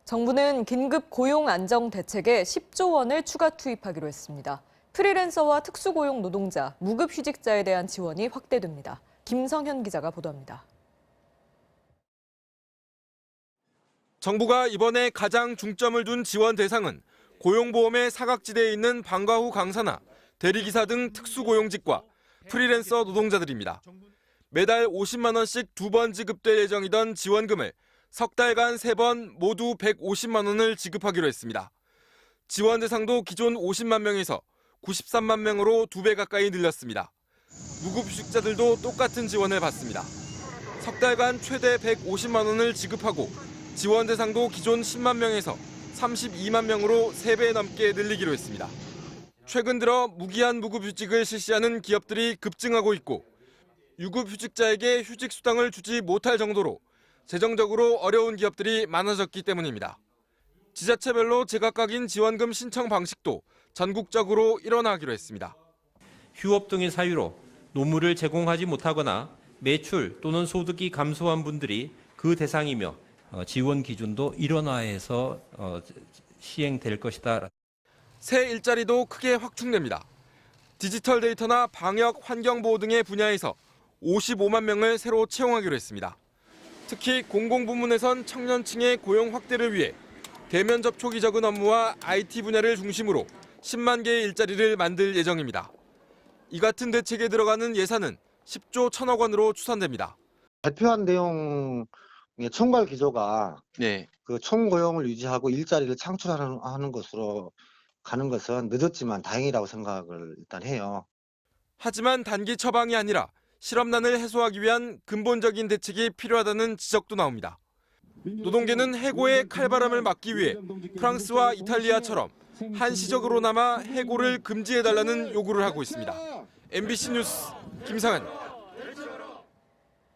정부는 긴급 고용 안정 대책에 10조 원을 추가 투입하기로 했습니다. 프리랜서와 특수고용 노동자, 무급휴직자에 대한 지원이 확대됩니다. 김성현 기자가 보도합니다. 정부가 이번에 가장 중점을 둔 지원 대상은 고용보험의 사각지대에 있는 방과 후 강사나 대리기사 등 특수고용직과 프리랜서 노동자들입니다. 매달 50만 원씩 2번 지급될 예정이던 지원금을 석 달간 3번 모두 150만 원을 지급하기로 했습니다. 지원 대상도 기존 50만 명에서 93만 명으로 2배 가까이 늘렸습니다. 무급휴직자들도 똑같은 지원을 받습니다. 석 달간 최대 150만 원을 지급하고 지원 대상도 기존 10만 명에서 32만 명으로 3배 넘게 늘리기로 했습니다. 최근 들어 무기한 무급휴직을 실시하는 기업들이 급증하고 있고 유급휴직자에게 휴직 수당을 주지 못할 정도로 재정적으로 어려운 기업들이 많아졌기 때문입니다. 지자체별로 제각각인 지원금 신청 방식도 전국적으로 일어나기로 했습니다. 휴업 등의 사유로 노무를 제공하지 못하거나 매출 또는 소득이 감소한 분들이 그 대상이며 지원 기준도 일원화해서 시행될 것이다. 새 일자리도 크게 확충됩니다. 디지털 데이터나 방역, 환경보호 등의 분야에서 55만 명을 새로 채용하기로 했습니다. 특히 공공부문에선 청년층의 고용 확대를 위해 대면 접촉이 적은 업무와 IT 분야를 중심으로 10만 개의 일자리를 만들 예정입니다. 이 같은 대책에 들어가는 예산은 10조 1천억 원으로 추산됩니다. 발표한 내용의 총괄 기조가 그 총고용을 유지하고 일자리를 창출하는 것으로 가는 것은 늦었지만 다행이라고 생각을 일단 해요. 하지만 단기 처방이 아니라 실업난을 해소하기 위한 근본적인 대책이 필요하다는 지적도 나옵니다. 노동계는 해고의 칼바람을 막기 위해 프랑스와 이탈리아처럼 한시적으로나마 해고를 금지해달라는 요구를 하고 있습니다. MBC 뉴스 김상은